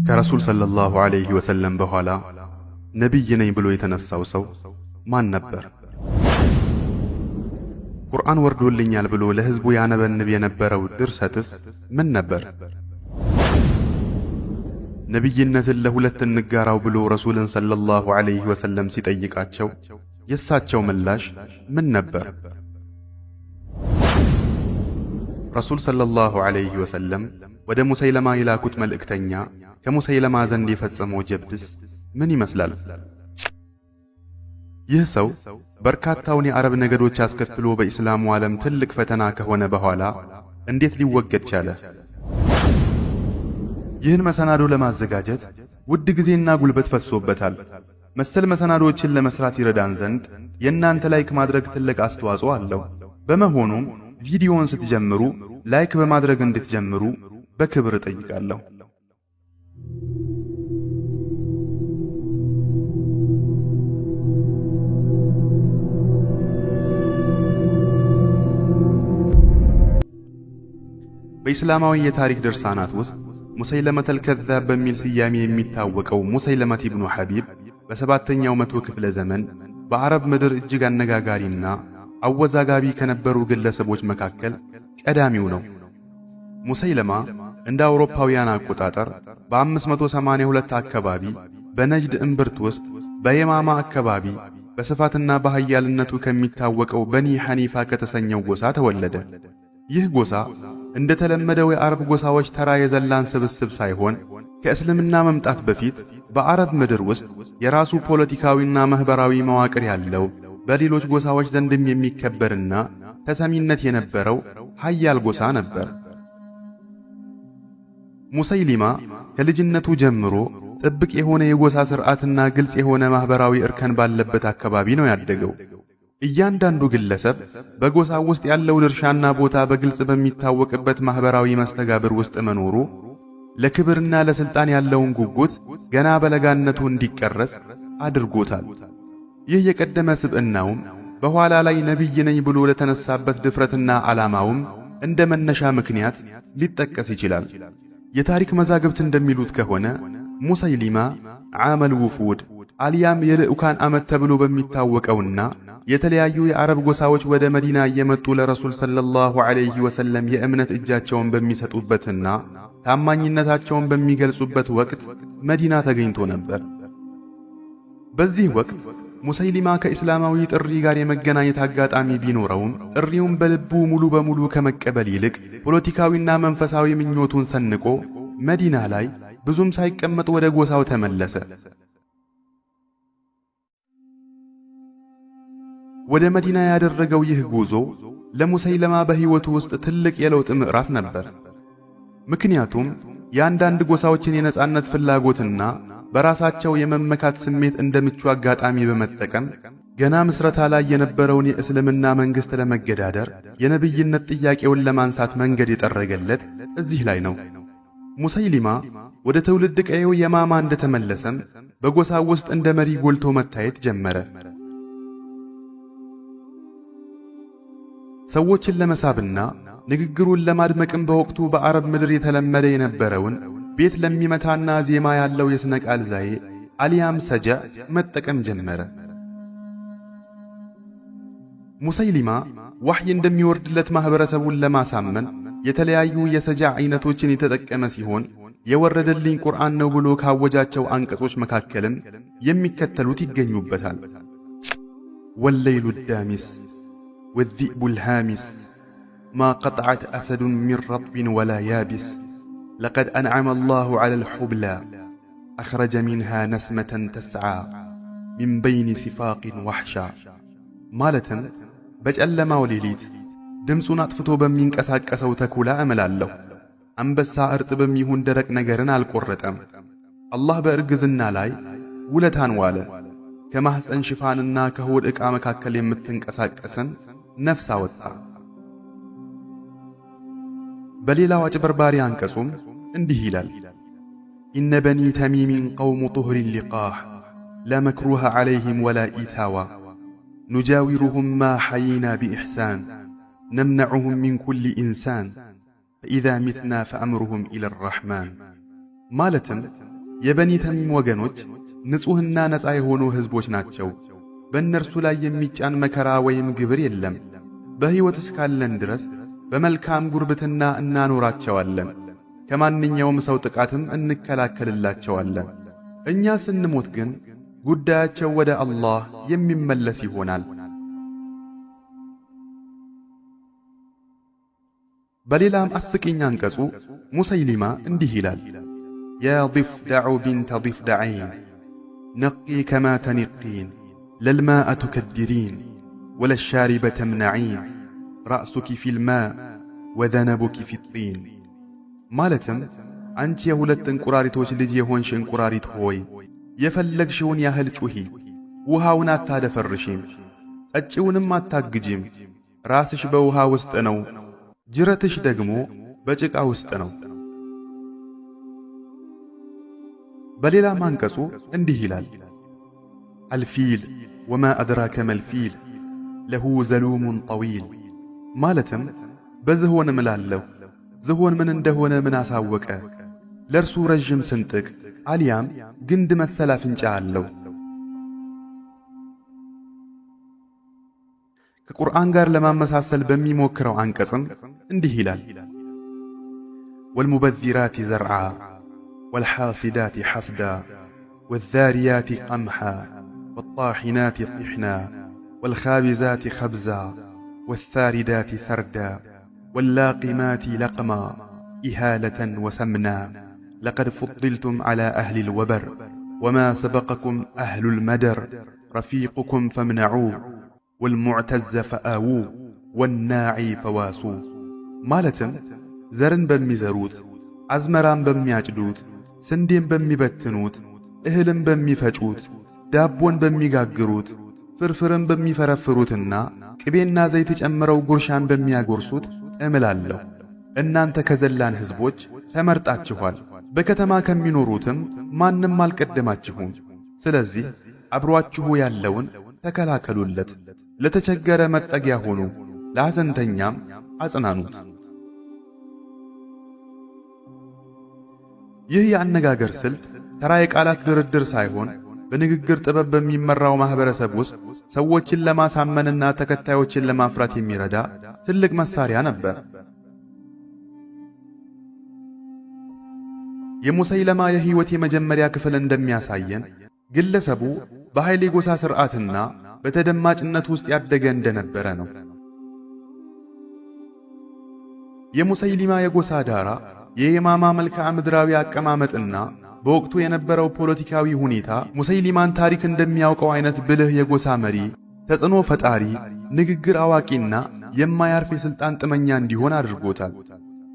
ከረሱል ሰለላሁ ዐለይሂ ወሰለም በኋላ ነቢይ ነኝ ብሎ የተነሳው ሰው ማን ነበር? ቁርአን ወርዶልኛል ብሎ ለሕዝቡ ያነበንብ የነበረው ድርሰትስ ምን ነበር? ነቢይነትን ለሁለት እንጋራው ብሎ ረሱልን ሰለላሁ ዐለይሂ ወሰለም ሲጠይቃቸው የእሳቸው ምላሽ ምን ነበር? ረሱል ሰለላሁ ዐለይሂ ወሰለም ወደ ሙሰይለማ የላኩት መልእክተኛ ከሙሰይለማ ዘንድ የፈጸመው ጀብድስ ምን ይመስላል? ይህ ሰው በርካታውን የአረብ ነገዶች አስከትሎ በኢስላሙ ዓለም ትልቅ ፈተና ከሆነ በኋላ እንዴት ሊወገድ ቻለ? ይህን መሰናዶ ለማዘጋጀት ውድ ጊዜና ጉልበት ፈሶበታል። መሰል መሰናዶዎችን ለመስራት ይረዳን ዘንድ የእናንተ ላይክ ማድረግ ትልቅ አስተዋጽኦ አለው። በመሆኑም ቪዲዮውን ስትጀምሩ ላይክ በማድረግ እንድትጀምሩ በክብር እጠይቃለሁ። በኢስላማዊ የታሪክ ድርሳናት ውስጥ ሙሰይለመተል ከዛብ በሚል ስያሜ የሚታወቀው ሙሰይለመት ኢብኑ ሐቢብ በሰባተኛው መቶ ክፍለ ዘመን በአረብ ምድር እጅግ አነጋጋሪና አወዛጋቢ ከነበሩ ግለሰቦች መካከል ቀዳሚው ነው። ሙሰይለማ እንደ አውሮፓውያን አቆጣጠር በ582 አካባቢ በነጅድ እምብርት ውስጥ በየማማ አካባቢ በስፋትና በኃያልነቱ ከሚታወቀው በኒ ሐኒፋ ከተሰኘው ጎሳ ተወለደ። ይህ ጎሳ እንደተለመደው የአረብ ጎሳዎች ተራ የዘላን ስብስብ ሳይሆን ከእስልምና መምጣት በፊት በአረብ ምድር ውስጥ የራሱ ፖለቲካዊና ማህበራዊ መዋቅር ያለው በሌሎች ጎሳዎች ዘንድም የሚከበርና ተሰሚነት የነበረው ኃያል ጎሳ ነበር። ሙሰይሊማ ከልጅነቱ ጀምሮ ጥብቅ የሆነ የጎሳ ሥርዓትና ግልጽ የሆነ ማህበራዊ እርከን ባለበት አካባቢ ነው ያደገው። እያንዳንዱ ግለሰብ በጎሳው ውስጥ ያለው ድርሻና ቦታ በግልጽ በሚታወቅበት ማህበራዊ መስተጋብር ውስጥ መኖሩ ለክብርና ለስልጣን ያለውን ጉጉት ገና በለጋነቱ እንዲቀረጽ አድርጎታል። ይህ የቀደመ ስብዕናውም በኋላ ላይ ነቢይ ነኝ ብሎ ለተነሳበት ድፍረትና ዓላማውም እንደ መነሻ ምክንያት ሊጠቀስ ይችላል። የታሪክ መዛግብት እንደሚሉት ከሆነ ሙሰይሊማ ዓመል ውፉድ አልያም የልዑካን ዓመት ተብሎ በሚታወቀውና የተለያዩ የአረብ ጎሳዎች ወደ መዲና እየመጡ ለረሱል ሰለላሁ ዐለይሂ ወሰለም የእምነት እጃቸውን በሚሰጡበትና ታማኝነታቸውን በሚገልጹበት ወቅት መዲና ተገኝቶ ነበር። በዚህ ወቅት ሙሰይሊማ ከኢስላማዊ ጥሪ ጋር የመገናኘት አጋጣሚ ቢኖረውም ጥሪውን በልቡ ሙሉ በሙሉ ከመቀበል ይልቅ ፖለቲካዊና መንፈሳዊ ምኞቱን ሰንቆ መዲና ላይ ብዙም ሳይቀመጥ ወደ ጎሳው ተመለሰ። ወደ መዲና ያደረገው ይህ ጉዞ ለሙሰይለማ በሕይወቱ ውስጥ ትልቅ የለውጥ ምዕራፍ ነበር። ምክንያቱም የአንዳንድ ጎሳዎችን የነጻነት ፍላጎትና በራሳቸው የመመካት ስሜት እንደ ምቹ አጋጣሚ በመጠቀም ገና ምስረታ ላይ የነበረውን የእስልምና መንግሥት ለመገዳደር የነቢይነት ጥያቄውን ለማንሳት መንገድ የጠረገለት እዚህ ላይ ነው። ሙሰይሊማ ወደ ትውልድ ቀዬው የማማ እንደተመለሰም በጎሳው ውስጥ እንደ መሪ ጎልቶ መታየት ጀመረ። ሰዎችን ለመሳብና ንግግሩን ለማድመቅም በወቅቱ በአረብ ምድር የተለመደ የነበረውን ቤት ለሚመታና ዜማ ያለው የስነ ቃል ዛዬ አልያም ሰጃዕ መጠቀም ጀመረ። ሙሰይሊማ ወህይ እንደሚወርድለት ማህበረሰቡን ለማሳመን የተለያዩ የሰጃዕ አይነቶችን የተጠቀመ ሲሆን የወረደልኝ ቁርአን ነው ብሎ ካወጃቸው አንቀጾች መካከልም የሚከተሉት ይገኙበታል። ወለይሉ ዳሚስ ወዚእቡ ልሃሚስ ማ ቀጥዐት አሰዱን ሚን ረጥብን ወላ ያቢስ لقد أنعم الله على الحبلى أخرج منها نسمة تسعى من بين صفاق وحشا مالتن بجألما وليليت دمسون أطفتو بمين كساكسو تكولا أمل الله أنبسا أرتبم يهون درك نجرن على القرطم الله بأرجزنا لاي ولتان والا كما حسن شفاننا كهود إقامك كلمة متنكساكسن نفسا وطا በሌላው አጭበርባሪ አንቀጹም እንዲህ ይላል። ኢነ በኒ ተሚሚን ቀውሙ ጡህሪን ሊቃህ ላ መክሩሃ ዐለይህም ወላ ኢታዋ ኑጃዊሩሁም ማ ሐይና ቢኢሕሳን ነምነዑሁም ሚን ኩሊ ኢንሳን ፈኢዛ ሚትና ፈአምሩሁም ኢለ ረሕማን ማለትም የበኒ ተሚም ወገኖች ንጹሕና ነፃ የሆኑ ሕዝቦች ናቸው። በእነርሱ ላይ የሚጫን መከራ ወይም ግብር የለም። በሕይወት እስካለን ድረስ በመልካም ጉርብትና እናኖራቸዋለን። ከማንኛውም ሰው ጥቃትም እንከላከልላቸዋለን። እኛ ስንሞት ግን ጉዳያቸው ወደ አላህ የሚመለስ ይሆናል። በሌላም አስቂኝ አንቀጹ ሙሰይሊማ እንዲህ ይላል፣ ያ ضفدع بنت ضفدعين نقي كما تنقين للماء تكدرين ولا الشارب تمنعين رأسك في الماء وذنبك في الطين ማለትም አንቺ የሁለት እንቁራሪቶች ልጅ የሆንሽ እንቁራሪት ሆይ የፈለግሽውን ያህል ጩኺ፣ ውሃውን አታደፈርሺም፣ ጠጪውንም አታግጂም። ራስሽ በውሃ ውስጥ ነው፣ ጅረትሽ ደግሞ በጭቃ ውስጥ ነው። በሌላ አንቀጹ እንዲህ ይላል፣ አልፊል ወማ አድራከ መልፊል ለሁ ዘሉሙን ጠዊል ማለትም በዝሆን እምላለሁ፣ ዝሆን ምን እንደሆነ ምን አሳወቀ፣ ለእርሱ ረዥም ስንጥቅ አልያም ግንድ መሰል አፍንጫ አለው። ከቁርአን ጋር ለማመሳሰል በሚሞክረው አንቀጽም እንዲህ ይላል፣ ወልሙበዚራቲ ዘርዓ ወልሓሲዳቲ ሐስዳ ወዛሪያቲ ቀምሓ ወጣሒናቲ ጢሕና ወልኻቢዛቲ ኸብዛ ወሳሪዳቲ ሰርዳ ወላቂማቲ ለቅማ ኢሃለተን ወሰምና لقد فضلتم على أهل الوبر وما سبقكم أهل المدر رفيقكم فامنعوا والمعتز فآووا والناعي فواسوا مالتم زرن بميزروت أزمران بمياجدوت سندين بميبتنوت እህልም በሚፈጩት ዳቦን በሚጋግሩት ፍርፍርን በሚፈረፍሩትና ቅቤና ዘይት ጨምረው ጉርሻን በሚያጎርሱት እምላለሁ። እናንተ ከዘላን ሕዝቦች ተመርጣችኋል፣ በከተማ ከሚኖሩትም ማንም አልቀደማችሁም። ስለዚህ አብሮአችሁ ያለውን ተከላከሉለት፣ ለተቸገረ መጠጊያ ሆኑ፣ ለሐዘንተኛም አጽናኑት። ይህ የአነጋገር ስልት ተራ የቃላት ድርድር ሳይሆን በንግግር ጥበብ በሚመራው ማህበረሰብ ውስጥ ሰዎችን ለማሳመንና ተከታዮችን ለማፍራት የሚረዳ ትልቅ መሳሪያ ነበር። የሙሰይለማ የሕይወት የመጀመሪያ ክፍል እንደሚያሳየን ግለሰቡ በኃይል የጎሳ ሥርዓትና በተደማጭነት ውስጥ ያደገ እንደነበረ ነው። የሙሰይሊማ የጎሳ ዳራ የየማማ መልክዓ ምድራዊ አቀማመጥና በወቅቱ የነበረው ፖለቲካዊ ሁኔታ ሙሰይሊማን ታሪክ እንደሚያውቀው አይነት ብልህ የጎሳ መሪ፣ ተጽዕኖ ፈጣሪ፣ ንግግር አዋቂና የማያርፍ የሥልጣን ጥመኛ እንዲሆን አድርጎታል።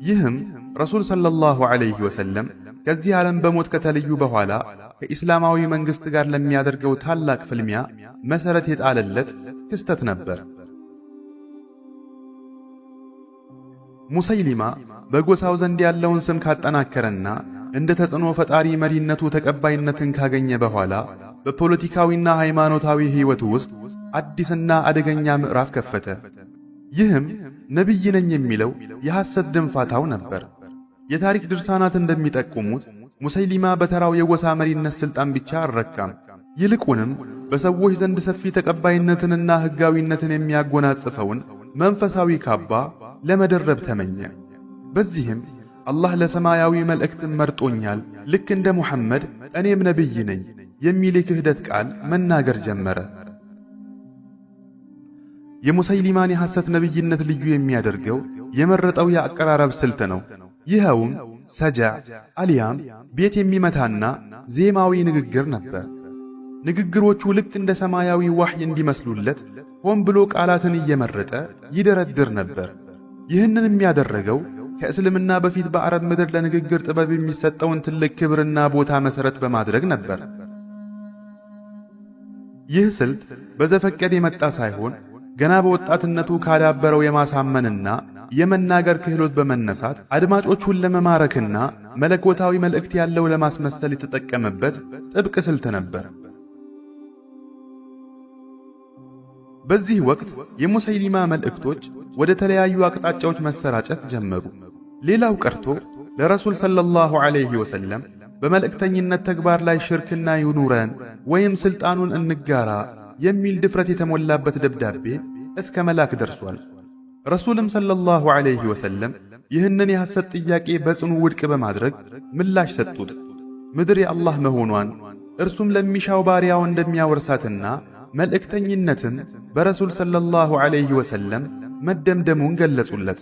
ይህም ረሱል ሰለላሁ ዐለይሂ ወሰለም ከዚህ ዓለም በሞት ከተለዩ በኋላ ከኢስላማዊ መንግሥት ጋር ለሚያደርገው ታላቅ ፍልሚያ መሠረት የጣለለት ክስተት ነበር። ሙሰይሊማ በጎሳው ዘንድ ያለውን ስም ካጠናከረና እንደ ተጽዕኖ ፈጣሪ መሪነቱ ተቀባይነትን ካገኘ በኋላ በፖለቲካዊና ሃይማኖታዊ ሕይወቱ ውስጥ አዲስና አደገኛ ምዕራፍ ከፈተ። ይህም ነቢይ ነኝ የሚለው የሐሰት ድንፋታው ነበር። የታሪክ ድርሳናት እንደሚጠቁሙት ሙሰይሊማ በተራው የጎሳ መሪነት ሥልጣን ብቻ አልረካም። ይልቁንም በሰዎች ዘንድ ሰፊ ተቀባይነትንና ሕጋዊነትን የሚያጎናጽፈውን መንፈሳዊ ካባ ለመደረብ ተመኘ። በዚህም አላህ ለሰማያዊ መልእክት መርጦኛል፣ ልክ እንደ ሙሐመድ እኔም ነቢይ ነኝ የሚል የክህደት ቃል መናገር ጀመረ። የሙሰይሊማን የሐሰት ነቢይነት ልዩ የሚያደርገው የመረጠው የአቀራረብ ስልት ነው። ይኸውም ሰጃዕ አልያም ቤት የሚመታና ዜማዊ ንግግር ነበር። ንግግሮቹ ልክ እንደ ሰማያዊ ዋህይ እንዲመስሉለት ሆን ብሎ ቃላትን እየመረጠ ይደረድር ነበር። ይህንን የሚያደረገው ከእስልምና በፊት በአረብ ምድር ለንግግር ጥበብ የሚሰጠውን ትልቅ ክብርና ቦታ መሠረት በማድረግ ነበር። ይህ ስልት በዘፈቀድ የመጣ ሳይሆን ገና በወጣትነቱ ካዳበረው የማሳመንና የመናገር ክህሎት በመነሳት አድማጮቹን ለመማረክና መለኮታዊ መልእክት ያለው ለማስመሰል የተጠቀመበት ጥብቅ ስልት ነበር። በዚህ ወቅት የሙሰይሊማ መልእክቶች ወደ ተለያዩ አቅጣጫዎች መሰራጨት ጀመሩ። ሌላው ቀርቶ ለረሱል ሰለላሁ ዐለይሂ ወሰለም በመልእክተኝነት ተግባር ላይ ሽርክና ይኑረን ወይም ስልጣኑን እንጋራ የሚል ድፍረት የተሞላበት ደብዳቤ እስከ መላክ ደርሷል። ረሱልም ሰለላሁ ዐለይሂ ወሰለም ይህንን የሐሰት ጥያቄ በጽኑ ውድቅ በማድረግ ምላሽ ሰጡት። ምድር የአላህ መሆኗን እርሱም ለሚሻው ባሪያው እንደሚያወርሳትና መልእክተኝነትም በረሱል ሰለላሁ ዐለይሂ ወሰለም መደምደሙን ገለጹለት።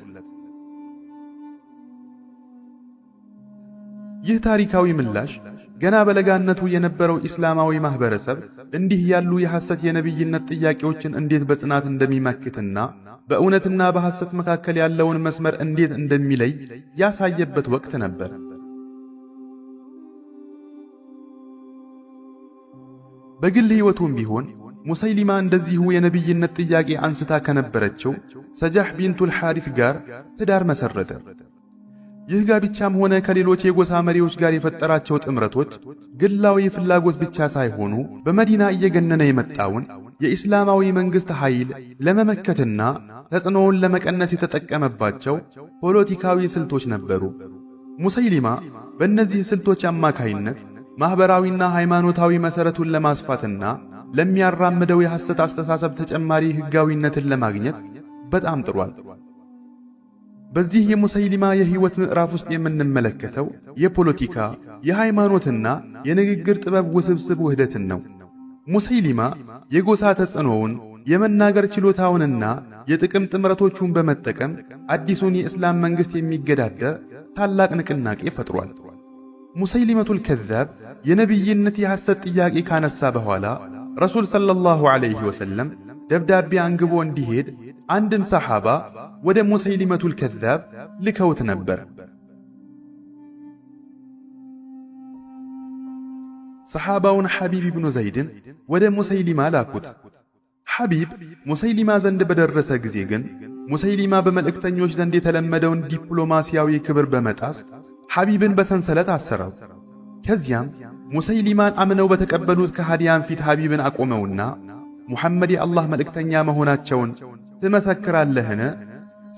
ይህ ታሪካዊ ምላሽ ገና በለጋነቱ የነበረው ኢስላማዊ ማህበረሰብ እንዲህ ያሉ የሐሰት የነቢይነት ጥያቄዎችን እንዴት በጽናት እንደሚመክትና በእውነትና በሐሰት መካከል ያለውን መስመር እንዴት እንደሚለይ ያሳየበት ወቅት ነበር። በግል ሕይወቱም ቢሆን ሙሰይሊማ እንደዚሁ የነቢይነት ጥያቄ አንስታ ከነበረችው ሰጃህ ቢንቱል ሐሪት ጋር ትዳር መሰረተ። ይህ ጋብቻም ሆነ ከሌሎች የጎሳ መሪዎች ጋር የፈጠራቸው ጥምረቶች ግላዊ ፍላጎት ብቻ ሳይሆኑ በመዲና እየገነነ የመጣውን የኢስላማዊ መንግሥት ኃይል ለመመከትና ተጽዕኖውን ለመቀነስ የተጠቀመባቸው ፖለቲካዊ ስልቶች ነበሩ። ሙሰይሊማ በእነዚህ ስልቶች አማካይነት ማኅበራዊና ሃይማኖታዊ መሠረቱን ለማስፋትና ለሚያራምደው የሐሰት አስተሳሰብ ተጨማሪ ሕጋዊነትን ለማግኘት በጣም ጥሯል። በዚህ የሙሰይሊማ የሕይወት ምዕራፍ ውስጥ የምንመለከተው የፖለቲካ የሃይማኖትና የንግግር ጥበብ ውስብስብ ውህደትን ነው። ሙሰይሊማ የጎሳ ተጽዕኖውን የመናገር ችሎታውንና የጥቅም ጥምረቶቹን በመጠቀም አዲሱን የእስላም መንግሥት የሚገዳደር ታላቅ ንቅናቄ ፈጥሯል። ሙሰይሊመቱል ከዛብ የነቢይነት የሐሰት ጥያቄ ካነሳ በኋላ ረሱል ሰለላሁ ዐለይሂ ወሰለም ደብዳቤ አንግቦ እንዲሄድ አንድን ሰሓባ ወደ ሙሰይሊመቱል ከዛብ ልከውት ነበር። ሰሓባውን ሐቢብ ኢብኑ ዘይድን ወደ ሙሰይሊማ ላኩት። ሐቢብ ሙሰይሊማ ዘንድ በደረሰ ጊዜ ግን ሙሰይሊማ በመልእክተኞች ዘንድ የተለመደውን ዲፕሎማሲያዊ ክብር በመጣስ ሐቢብን በሰንሰለት አሰረው። ከዚያም ሙሰይሊማን አምነው በተቀበሉት ከሃዲያን ፊት ሐቢብን አቆመውና ሙሐመድ የአላህ መልእክተኛ መሆናቸውን ትመሰክራለህን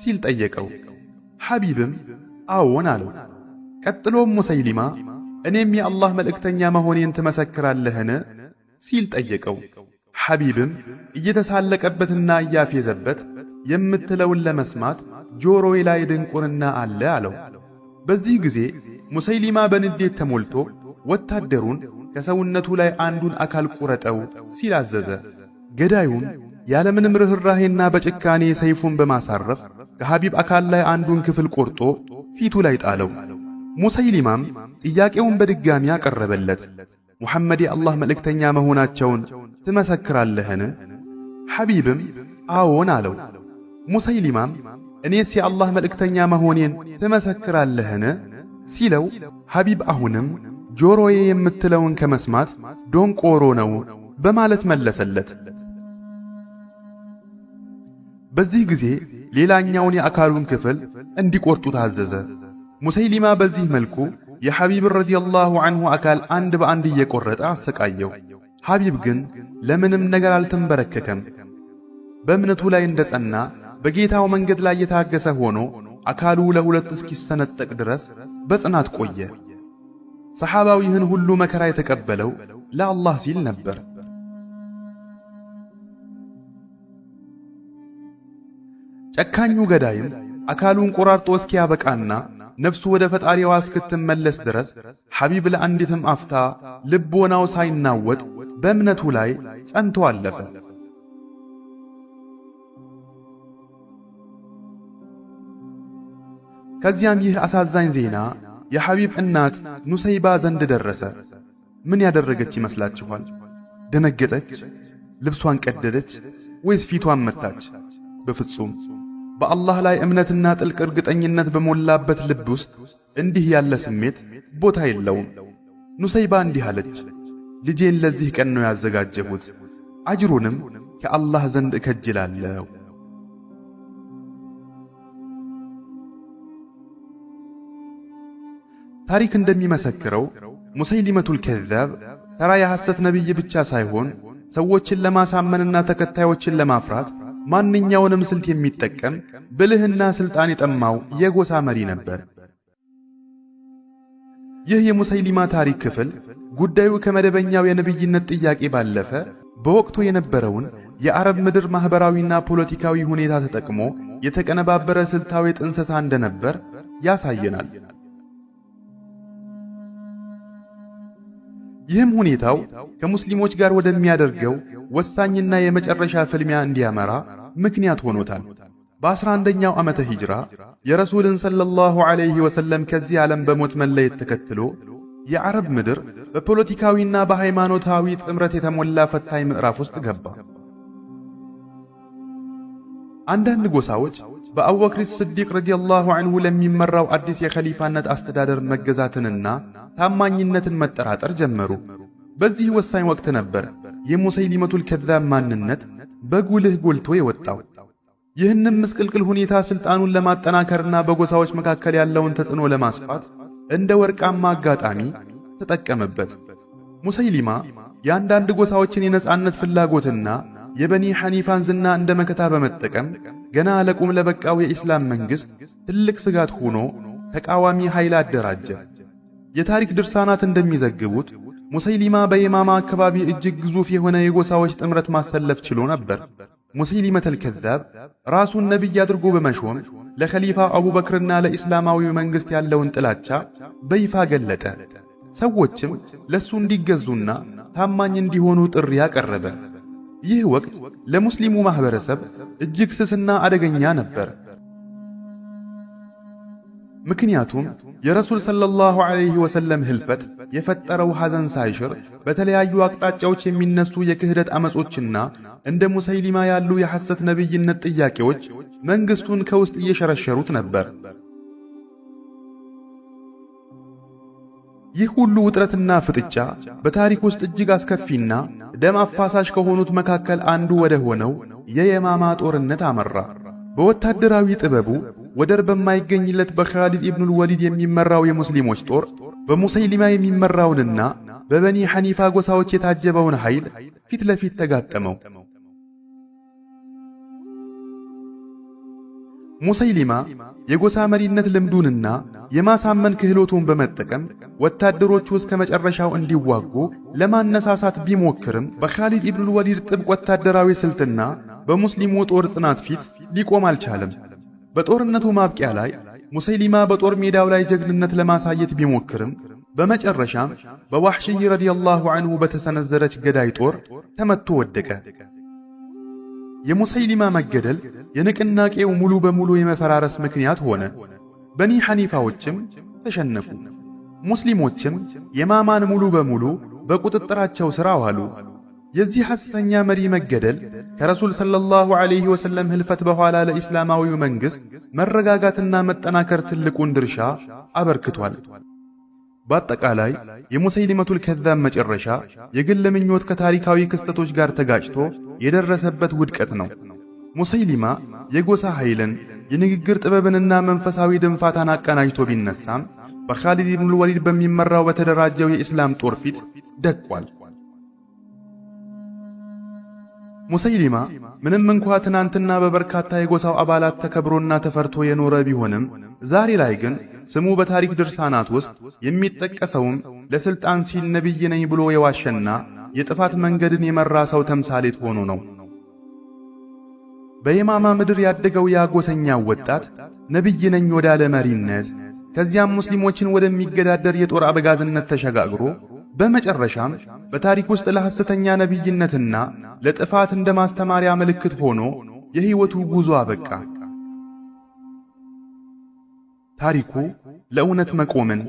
ሲል ጠየቀው። ሐቢብም አዎን አለው። ቀጥሎም ሙሰይሊማ እኔም የአላህ መልእክተኛ መሆኔን ትመሰክራለህን ሲል ጠየቀው። ሐቢብም እየተሳለቀበትና እያፌዘበት የምትለውን ለመስማት ጆሮዬ ላይ ድንቁርና አለ አለው። በዚህ ጊዜ ሙሰይሊማ በንዴት ተሞልቶ ወታደሩን ከሰውነቱ ላይ አንዱን አካል ቁረጠው ሲል አዘዘ። ገዳዩም ያለምንም ርኅራሄና በጭካኔ ሰይፉን በማሳረፍ ከሐቢብ አካል ላይ አንዱን ክፍል ቆርጦ ፊቱ ላይ ጣለው። ሙሰይሊማም ጥያቄውን በድጋሚ አቀረበለት። ሙሐመድ የአላህ መልእክተኛ መሆናቸውን ትመሰክራለህን? ሐቢብም አዎን አለው። ሙሰይሊማም እኔስ የአላህ መልእክተኛ መሆኔን ትመሰክራለህን ሲለው ሐቢብ አሁንም ጆሮዬ የምትለውን ከመስማት ዶንቆሮ ነው በማለት መለሰለት። በዚህ ጊዜ ሌላኛውን የአካሉን ክፍል እንዲቆርጡ ታዘዘ። ሙሰይሊማ በዚህ መልኩ የሐቢብ ረዲየላሁ ዐንሁ አካል አንድ በአንድ እየቆረጠ አሰቃየው። ሐቢብ ግን ለምንም ነገር አልተንበረከከም። በእምነቱ ላይ እንደጸና በጌታው መንገድ ላይ የታገሰ ሆኖ አካሉ ለሁለት እስኪሰነጠቅ ድረስ በጽናት ቆየ። ሰሓባው ይህን ሁሉ መከራ የተቀበለው ለአላህ ሲል ነበር። ጨካኙ ገዳይም አካሉን ቆራርጦ እስኪያበቃና ነፍሱ ወደ ፈጣሪዋ እስክትመለስ ድረስ ሐቢብ ለአንዲትም አፍታ ልቦናው ሳይናወጥ በእምነቱ ላይ ጸንቶ አለፈ። ከዚያም ይህ አሳዛኝ ዜና የሐቢብ እናት ኑሰይባ ዘንድ ደረሰ። ምን ያደረገች ይመስላችኋል? ደነገጠች? ልብሷን ቀደደች? ወይስ ፊቷን መታች? በፍጹም። በአላህ ላይ እምነትና ጥልቅ እርግጠኝነት በሞላበት ልብ ውስጥ እንዲህ ያለ ስሜት ቦታ የለውም። ኑሰይባ እንዲህ አለች፣ ልጄን ለዚህ ቀን ነው ያዘጋጀሁት፣ አጅሩንም ከአላህ ዘንድ እከጅላለሁ። ታሪክ እንደሚመሰክረው ሙሰይሊመቱል ከዛብ ተራ የሐሰት ነቢይ ብቻ ሳይሆን ሰዎችን ለማሳመንና ተከታዮችን ለማፍራት ማንኛውንም ስልት የሚጠቀም ብልህና ስልጣን የጠማው የጎሳ መሪ ነበር። ይህ የሙሰይሊማ ታሪክ ክፍል ጉዳዩ ከመደበኛው የነብይነት ጥያቄ ባለፈ በወቅቱ የነበረውን የአረብ ምድር ማህበራዊና ፖለቲካዊ ሁኔታ ተጠቅሞ የተቀነባበረ ስልታዊ ጥንሰሳ እንደነበር ያሳየናል። ይህም ሁኔታው ከሙስሊሞች ጋር ወደሚያደርገው ወሳኝና የመጨረሻ ፍልሚያ እንዲያመራ ምክንያት ሆኖታል። በ11ኛው ዓመተ ሂጅራ የረሱልን ሰለላሁ ዐለይሂ ወሰለም ከዚህ ዓለም በሞት መለየት ተከትሎ የአረብ ምድር በፖለቲካዊና በሃይማኖታዊ ጥምረት የተሞላ ፈታኝ ምዕራፍ ውስጥ ገባ። አንዳንድ ጎሳዎች በአቡበክር ስዲቅ ረዲየላሁ ዐንሁ ለሚመራው አዲስ የኸሊፋነት አስተዳደር መገዛትንና ታማኝነትን መጠራጠር ጀመሩ። በዚህ ወሳኝ ወቅት ነበር የሙሰይሊመቱል ከዛብ ማንነት በጉልህ ጎልቶ የወጣው። ይህንም ምስቅልቅል ሁኔታ ስልጣኑን ለማጠናከርና በጎሳዎች መካከል ያለውን ተጽዕኖ ለማስፋት እንደ ወርቃማ አጋጣሚ ተጠቀመበት። ሙሰይሊማ የአንዳንድ ጎሳዎችን የነጻነት ፍላጎትና የበኒ ሐኒፋን ዝና እንደ መከታ በመጠቀም ገና ለቁም ለበቃው የኢስላም መንግሥት ትልቅ ስጋት ሆኖ ተቃዋሚ ኃይል አደራጀ። የታሪክ ድርሳናት እንደሚዘግቡት ሙሰይሊማ በየማማ አካባቢ እጅግ ግዙፍ የሆነ የጎሳዎች ጥምረት ማሰለፍ ችሎ ነበር። ሙሰይሊመቱል ከዛብ ራሱን ነቢይ አድርጎ በመሾም ለኸሊፋው አቡበክርና ለኢስላማዊው መንግሥት ያለውን ጥላቻ በይፋ ገለጠ። ሰዎችም ለሱ እንዲገዙና ታማኝ እንዲሆኑ ጥሪ ያቀረበ። ይህ ወቅት ለሙስሊሙ ማህበረሰብ እጅግ ስስና አደገኛ ነበር። ምክንያቱም የረሱል ሰለላሁ ዐለይሂ ወሰለም ህልፈት የፈጠረው ሐዘን ሳይሽር በተለያዩ አቅጣጫዎች የሚነሱ የክህደት አመጾችና እንደ ሙሰይሊማ ያሉ የሐሰት ነብይነት ጥያቄዎች መንግስቱን ከውስጥ እየሸረሸሩት ነበር። ይህ ሁሉ ውጥረትና ፍጥጫ በታሪክ ውስጥ እጅግ አስከፊና ደም አፋሳሽ ከሆኑት መካከል አንዱ ወደ ሆነው የየማማ ጦርነት አመራ። በወታደራዊ ጥበቡ ወደር በማይገኝለት በኻሊድ ኢብኑል ወሊድ የሚመራው የሙስሊሞች ጦር በሙሰይሊማ የሚመራውንና በበኒ ሐኒፋ ጎሳዎች የታጀበውን ኃይል ፊት ለፊት ተጋጠመው። ሙሰይሊማ የጎሳ መሪነት ልምዱንና የማሳመን ክህሎቱን በመጠቀም ወታደሮቹ እስከ መጨረሻው እንዲዋጉ ለማነሳሳት ቢሞክርም በኻሊድ ኢብኑል ወሊድ ጥብቅ ወታደራዊ ስልትና በሙስሊሙ ጦር ጽናት ፊት ሊቆም አልቻለም። በጦርነቱ ማብቂያ ላይ ሙሰይሊማ በጦር ሜዳው ላይ ጀግንነት ለማሳየት ቢሞክርም በመጨረሻም በዋህሽይ ረዲየላሁ ዐንሁ በተሰነዘረች ገዳይ ጦር ተመቶ ወደቀ። የሙሰይሊማ መገደል የንቅናቄው ሙሉ በሙሉ የመፈራረስ ምክንያት ሆነ። በኒ ሐኒፋዎችም ተሸነፉ። ሙስሊሞችም የማማን ሙሉ በሙሉ በቁጥጥራቸው ሥር አዋሉ። የዚህ ሐሰተኛ መሪ መገደል ከረሱል ሰለላሁ ዐለይሂ ወሰለም ህልፈት በኋላ ለኢስላማዊው መንግሥት መረጋጋትና መጠናከር ትልቁን ድርሻ አበርክቷል። በአጠቃላይ የሙሰይሊመቱል ከዛብ መጨረሻ የግል ምኞት ከታሪካዊ ክስተቶች ጋር ተጋጭቶ የደረሰበት ውድቀት ነው። ሙሰይሊማ የጎሳ ኃይልን፣ የንግግር ጥበብንና መንፈሳዊ ድንፋታን አቀናጅቶ ቢነሳም በኻሊድ ኢብኑል ወሊድ በሚመራው በተደራጀው የኢስላም ጦር ፊት ደቋል። ሙሰይሊማ ምንም እንኳ ትናንትና በበርካታ የጎሳው አባላት ተከብሮና ተፈርቶ የኖረ ቢሆንም ዛሬ ላይ ግን ስሙ በታሪክ ድርሳናት ውስጥ የሚጠቀሰውም ለስልጣን ሲል ነቢይ ነኝ ብሎ የዋሸና የጥፋት መንገድን የመራ ሰው ተምሳሌት ሆኖ ነው። በየማማ ምድር ያደገው ያጎሰኛው ወጣት ነቢይ ነኝ ወዳለ መሪነት ከዚያም ሙስሊሞችን ወደሚገዳደር የጦር አበጋዝነት ተሸጋግሮ በመጨረሻም በታሪክ ውስጥ ለሐሰተኛ ነቢይነትና ለጥፋት እንደ ማስተማሪያ ምልክት ሆኖ የሕይወቱ ጉዞ አበቃ። ታሪኩ ለእውነት መቆምን